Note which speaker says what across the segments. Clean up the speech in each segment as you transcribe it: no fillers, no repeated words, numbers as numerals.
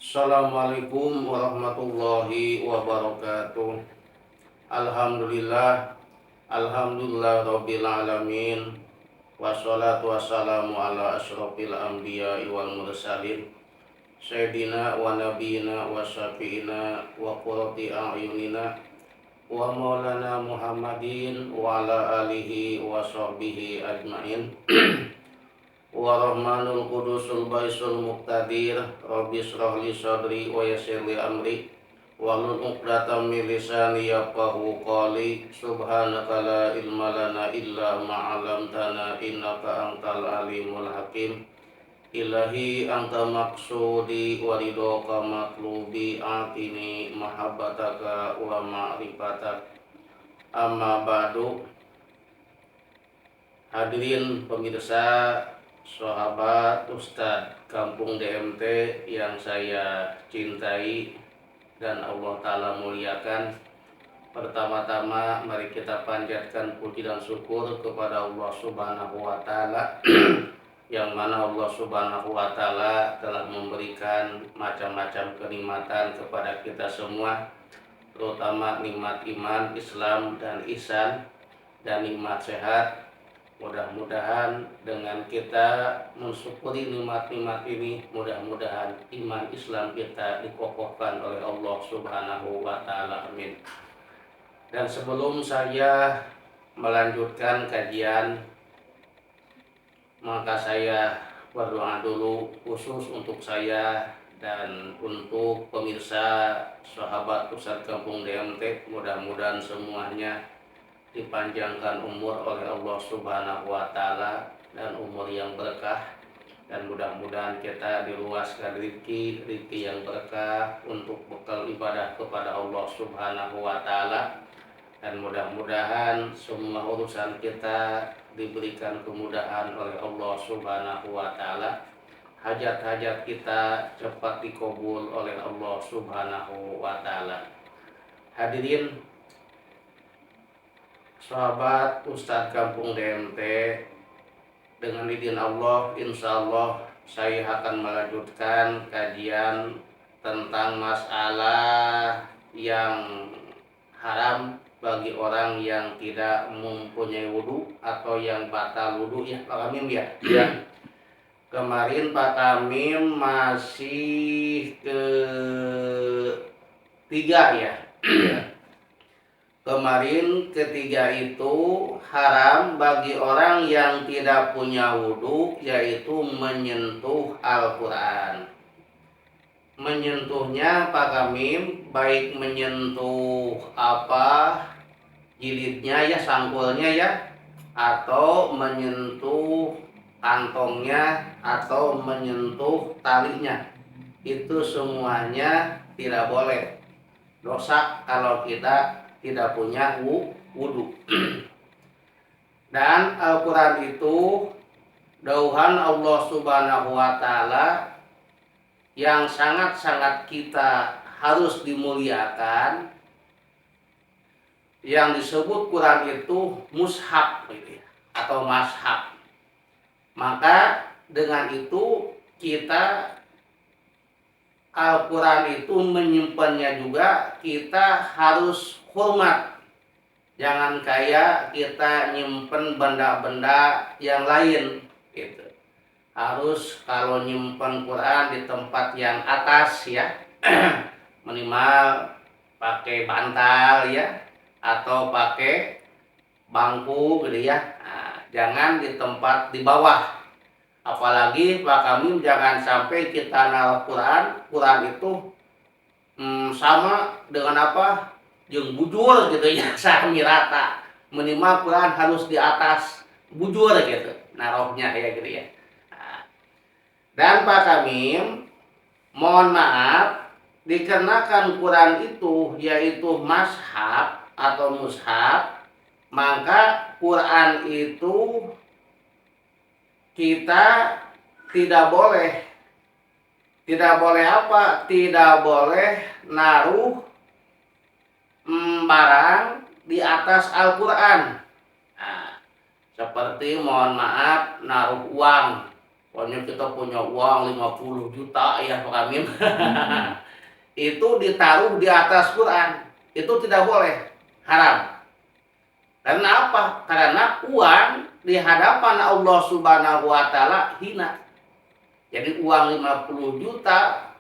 Speaker 1: Assalamualaikum warahmatullahi wabarakatuh. Alhamdulillah, alhamdulillah rabbil alamin. Wassalatu wassalamu ala asyrofil anbiya wal mursalin Sayyidina wa nabiyina wa syafi'ina wa qurrati a'yunina wa maulana Muhammadin wa ala alihi wa sahbihi ajmain. Wa rahmanul qudusul baisul muqtadir rabbi shrah li sadri wa yassir li amri wahlul 'uqdatam min lisani yafqahu qawli. Subhanaka la ilma lana illa ma 'allamtana innaka antal alimul hakim. Ilahi anta maqsudi wa ridhoka matlubi atini mahabbataka wa ma'rifatak. Amma ba'du. Hadirin pemirsa, sahabat Ustadz Kampung DMT yang saya cintai dan Allah Ta'ala muliakan. Pertama-tama mari kita panjatkan puji dan syukur kepada Allah Subhanahu wa Ta'ala yang mana Allah Subhanahu wa Ta'ala telah memberikan macam-macam kenikmatan kepada kita semua, terutama nikmat iman, Islam dan ihsan, dan nikmat sehat. Mudah-mudahan dengan kita mensyukuri nikmat-nikmat ini, mudah-mudahan iman Islam kita dikokohkan oleh Allah Subhanahu wa Ta'ala. Amin. Dan sebelum saya melanjutkan kajian, maka saya berdoa dulu khusus untuk saya dan untuk pemirsa sahabat Ustadz Kampung DMT. Mudah-mudahan semuanya dipanjangkan umur oleh Allah Subhanahu wa Ta'ala dan umur yang berkah, dan mudah-mudahan kita diluaskan rezeki yang berkah untuk bekal ibadah kepada Allah Subhanahu wa Ta'ala, dan mudah-mudahan semua urusan kita diberikan kemudahan oleh Allah Subhanahu wa Ta'ala. Hajat-hajat kita cepat dikabul oleh Allah Subhanahu wa Ta'ala. Hadirin sahabat Ustadz Kampung DMT, dengan izin Allah, insya Allah saya akan melanjutkan kajian tentang masalah yang haram bagi orang yang tidak mempunyai wudhu atau yang batal wudhu, ya Pak Kamim ya. Ya. Kemarin Pak Kamim masih ketiga ya. Kemarin ketiga itu haram bagi orang yang tidak punya wudhu, yaitu menyentuh Al-Quran. Menyentuhnya Pak Kamim, baik menyentuh jilidnya ya, sangkulnya ya, atau menyentuh kantongnya, atau menyentuh talinya. Itu semuanya tidak boleh. Dosa kalau kita tidak punya wudhu. Dan Al-Quran itu dauhan Allah Subhanahu wa Ta'ala yang sangat-sangat kita harus dimuliakan, yang disebut Quran itu mushaf atau mashaf. Maka dengan itu kita Al-Quran itu menyimpannya juga, kita harus hormat. Jangan kayak kita nyimpen benda-benda yang lain gitu. Harus kalau nyimpen Quran di tempat yang atas ya, minimal pakai bantal ya, atau pakai bangku gitu ya. Nah, jangan di tempat di bawah. Apalagi Pak Kamim, jangan sampai kita naruh Quran itu sama dengan yang bujur gitu ya, sami rata. Minimal Quran harus di atas bujur gitu naruhnya ya gitu ya. Nah, dan Pak Kamim, mohon maaf, dikarenakan Quran itu yaitu mashaf atau mushaf, maka Quran itu kita tidak boleh tidak boleh naruh barang di atas Al-Quran. Nah, seperti mohon maaf naruh uang Pokoknya kita punya uang 50 juta ya Pak Amin. Itu ditaruh di atas Quran. Itu tidak boleh. Haram. Karena apa? Karena uang di hadapan Allah Subhanahu wa taala hina. Jadi uang 50 juta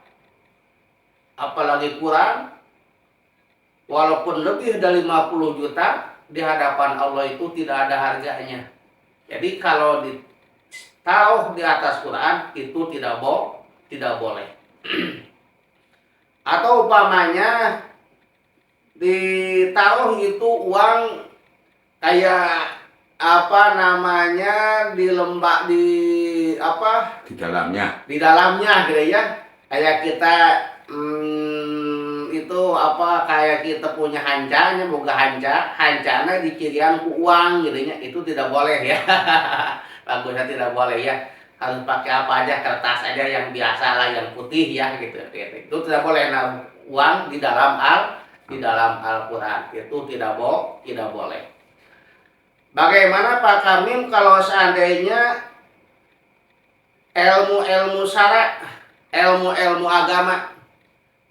Speaker 1: apalagi kurang, walaupun lebih dari 50 juta di hadapan Allah itu tidak ada harganya. Jadi kalau ditaruh di atas Quran itu tidak boleh. Atau umpamanya ditaruh itu uang kayak apa namanya di lembak
Speaker 2: di dalamnya
Speaker 1: gitu ya, kayak kita itu apa kayak kita punya hancanya boga hancana dikirian ku uang gitu ya, itu tidak boleh ya. Bagusnya tidak boleh ya, harus pakai apa aja, kertas aja yang biasa lah, yang putih ya gitu. Itu tidak boleh. Nah, uang di dalam Al-Quran itu tidak boleh. Bagaimana Pak Kamim kalau seandainya ilmu-ilmu syara, ilmu-ilmu agama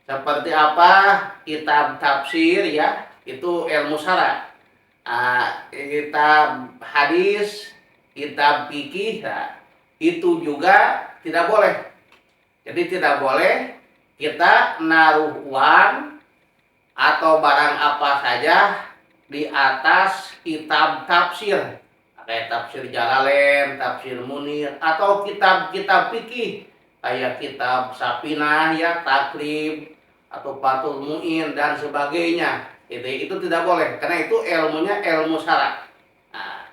Speaker 1: seperti apa kitab tafsir ya, itu ilmu syara. Kitab hadis, kitab fikih, itu juga tidak boleh. Jadi tidak boleh kita naruh uang atau barang apa saja di atas kitab tafsir, kayak tafsir Jalalain, tafsir Munir, atau kitab-kitab fikih kayak kitab Sapinah ya, Takrib atau Fathul Muin dan sebagainya. Itu tidak boleh karena itu ilmunya ilmu syara. Nah,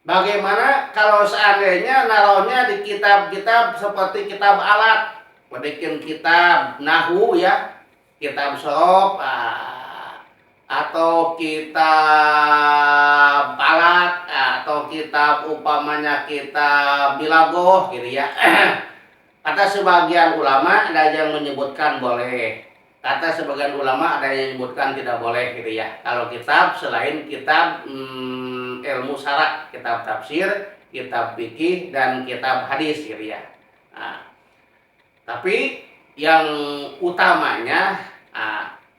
Speaker 1: bagaimana kalau seandainya naruhnya di kitab-kitab seperti kitab alat, bikin kitab nahwu ya, kitab sorof, atau kitab balak, atau kitab umpamanya kitab bilagoh gitu ya. Kata sebagian ulama ada yang menyebutkan boleh, kata sebagian ulama ada yang menyebutkan tidak boleh gitu ya. Kalau kitab selain kitab ilmu syara, kitab tafsir, kitab fikih dan kitab hadis gitu ya. Nah, tapi yang utamanya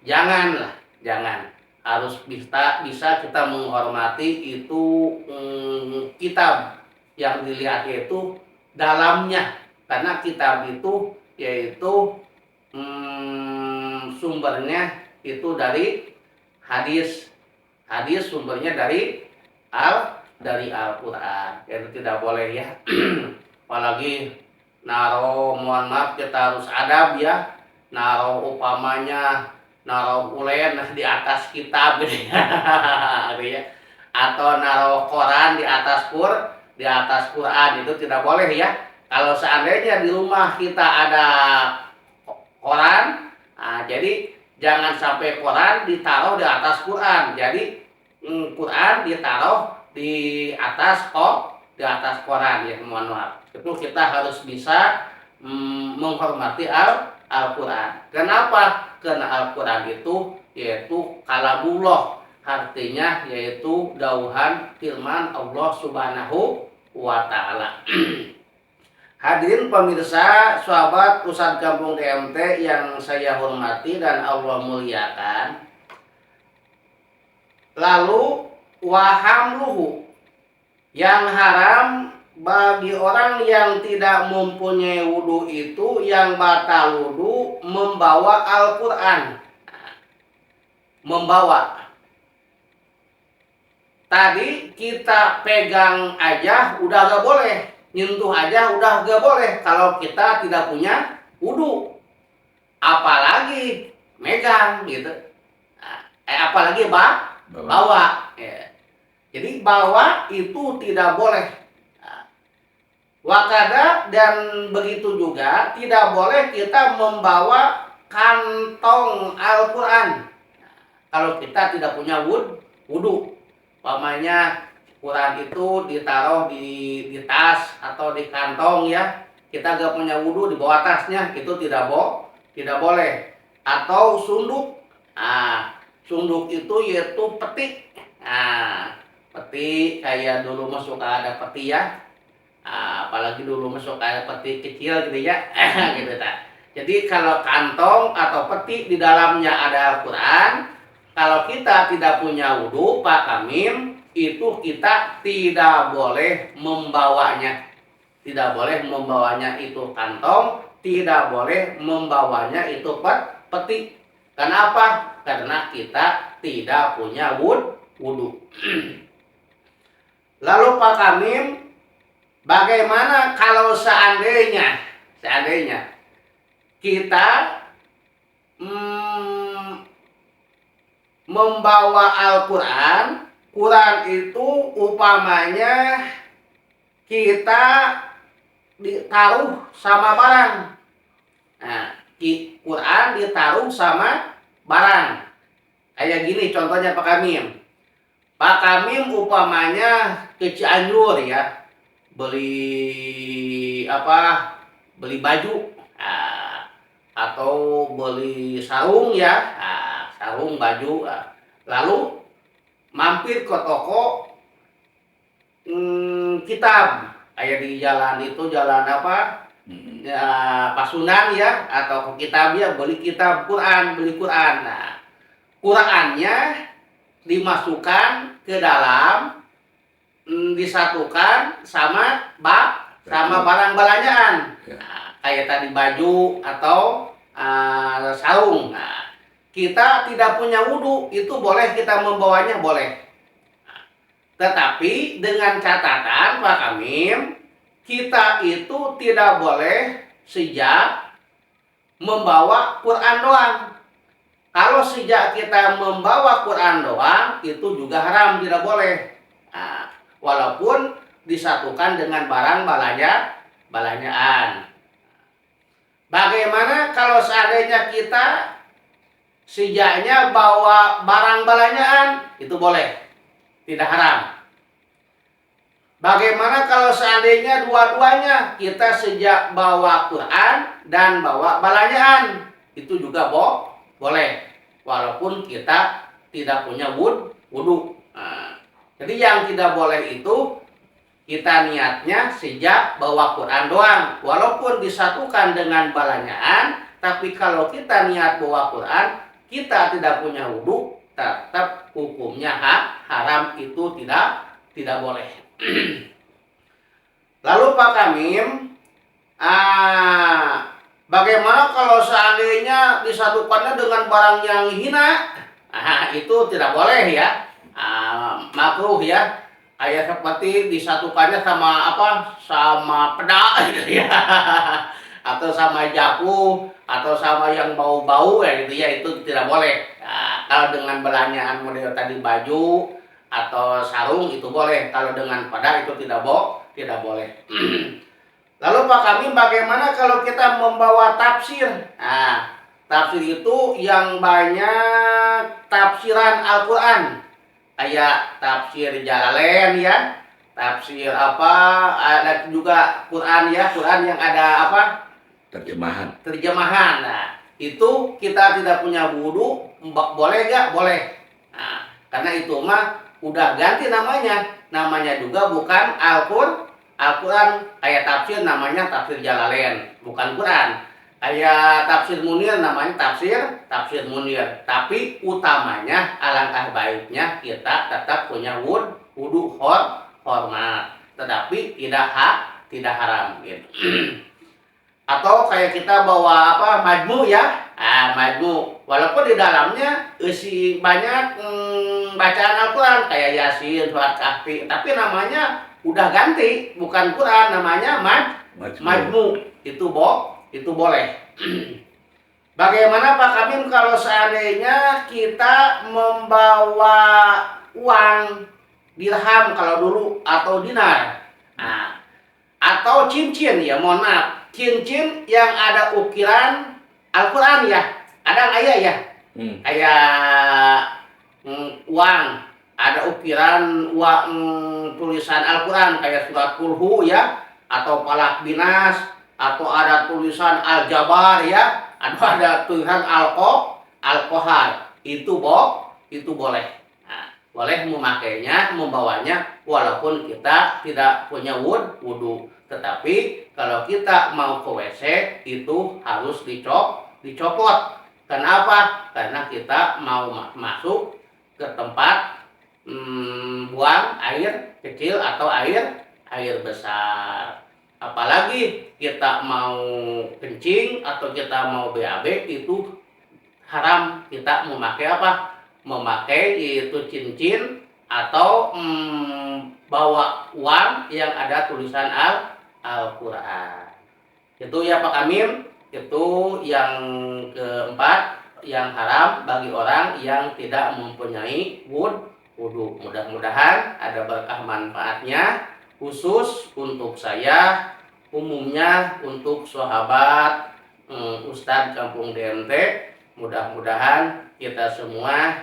Speaker 1: jangan harus bisa kita menghormati itu kitab yang dilihat itu dalamnya, karena kitab itu yaitu sumbernya itu dari hadis sumbernya dari Al-Quran. Jadi tidak boleh ya. Apalagi mohon maaf, kita harus adab ya, umpamanya ulen di atas kitab gitu ya. Atau Quran di atas Quran, itu tidak boleh ya. Kalau seandainya di rumah kita ada Quran, jadi jangan sampai Quran ditaruh di atas Quran. Jadi Quran ditaruh di atas Quran ya, mohon maaf. Itu kita harus bisa menghormati Al-Quran. Kenapa? Karena Al-Quran itu yaitu kalamullah, artinya yaitu dauhan firman Allah Subhanahu wa taala. Hadirin pemirsa, sahabat Pusat Kampung DMT yang saya hormati dan Allah muliakan. Lalu wahamluhu, yang haram bagi orang yang tidak mempunyai wudhu itu, yang batal wudhu membawa Al-Quran. Membawa. Tadi kita pegang aja udah gak boleh, nyentuh aja udah gak boleh kalau kita tidak punya wudhu. Apalagi megang gitu. Apalagi bawa. Ya. Jadi bawa itu tidak boleh. Wakada, dan begitu juga tidak boleh kita membawa kantong Al-Quran kalau kita tidak punya wudhu. Umpamanya Quran itu ditaruh di tas atau di kantong ya, kita gak punya wudhu, di bawah tasnya, itu tidak boleh. Atau sunduk. Sunduk itu yaitu peti. Peti kayak dulu suka ada peti ya. Apalagi dulu masuk kayak peti kecil gitu ya. Gitu tak. Jadi kalau kantong atau peti di dalamnya ada Al-Quran, kalau kita tidak punya wudhu, Pak Kamim, itu kita tidak boleh membawanya. Tidak boleh membawanya itu kantong, tidak boleh membawanya itu peti. Kenapa? Karena kita tidak punya wudhu. Lalu Pak Kamim, bagaimana kalau seandainya kita membawa Al-Quran, Quran itu upamanya kita ditaruh sama barang. Nah, Quran ditaruh sama barang. Kayak gini contohnya Pak Kamim. Pak Kamim upamanya ke Cianjur ya, beli beli baju, atau beli sarung ya, sarung baju, lalu mampir ke toko kitab, kayak di jalan itu jalan ya, Pasundan ya, atau ke kitab ya, beli kitab Quran, beli Quran. Nah, Qurannya dimasukkan ke dalam, disatukan sama barang belanjaan. Nah, kayak tadi baju atau sarung. Nah, kita tidak punya wudhu, itu boleh kita membawanya, boleh. Nah, tetapi dengan catatan Pak Kamim, kita itu tidak boleh sejak membawa Quran doang. Kalau sejak kita membawa Quran doang, itu juga haram, tidak boleh. Nah, walaupun disatukan dengan barang belanjaan. Bagaimana kalau seandainya kita sejaknya bawa barang belanjaan, itu boleh, tidak haram. Bagaimana kalau seandainya dua-duanya, kita sejak bawa Quran dan bawa belanjaan, itu juga boleh, walaupun kita tidak punya wudhu. Nah, jadi yang tidak boleh itu kita niatnya sejak bawa Quran doang, walaupun disatukan dengan belanjaan, tapi kalau kita niat bawa Quran, kita tidak punya wudhu, tetap hukumnya haram, itu tidak boleh. Lalu Pak Kamim, bagaimana kalau seandainya disatukannya dengan barang yang hina? Itu tidak boleh ya, makruh ya. Kayak seperti disatukannya sama sama peda gitu ya, atau sama japu, atau sama yang bau-bau ya gitu ya, itu tidak boleh. Nah, kalau dengan belanjaan model tadi baju atau sarung itu boleh, kalau dengan peda itu tidak boleh. Lalu Pak Kamim, bagaimana kalau kita membawa tafsir? Nah, tafsir itu yang banyak tafsiran Al-Quran, kayak tafsir Jalalain ya, tafsir ada juga Quran ya, Quran yang ada terjemahan. Nah, itu kita tidak punya wudhu, boleh gak? Boleh. Nah, karena itu mah udah ganti namanya juga bukan Al-Quran. Kayak tafsir namanya tafsir Jalalain, bukan Quran. Kayak tafsir Munir namanya tafsir Munir. Tapi utamanya alangkah baiknya kita tetap punya wudhu, hormat, tetapi tidak haram gitu. Atau kayak kita bawa majmu ya, majmu, walaupun di dalamnya isi banyak bacaan Al-Quran kayak Yasin, surat Kahfi, tapi namanya udah ganti, bukan Quran, namanya majmu. Itu boleh. Bagaimana Pak Kamim kalau seandainya kita membawa uang dirham kalau dulu, atau dinar, atau cincin ya, mohon maaf, cincin yang ada ukiran Al-Quran ya, ada nggak ya? Kayak uang ada ukiran uang, tulisan Al-Quran kayak surat Kulhu ya, atau Falak Binas, atau ada tulisan Al-Jabar ya, atau ada tulisan Al-Kohar, itu boleh. Nah, boleh memakainya, membawanya walaupun kita tidak punya wudu. Tetapi kalau kita mau ke WC itu harus dicopot. Kenapa? Karena kita mau masuk ke tempat buang air kecil atau air besar. Apalagi kita mau kencing atau kita mau BAB itu haram kita memakai apa? Memakai itu cincin atau bawa uang yang ada tulisan Al-Quran. Itu ya Pak Kamil, itu yang keempat yang haram bagi orang yang tidak mempunyai wudu. Mudah-mudahan ada berkah manfaatnya, khusus untuk saya, umumnya untuk sahabat Ustadz Kampung DMT. Mudah-mudahan kita semua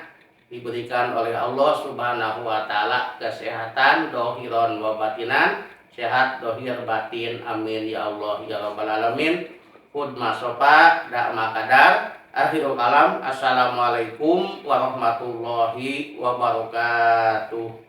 Speaker 1: diberikan oleh Allah Subhanahu wa taala kesehatan dohiron wa batinan, sehat dohir batin, amin ya Allah ya rabbal alamin. Hudma sofa dak makadar. Akhirul kalam, assalamualaikum warahmatullahi wabarakatuh.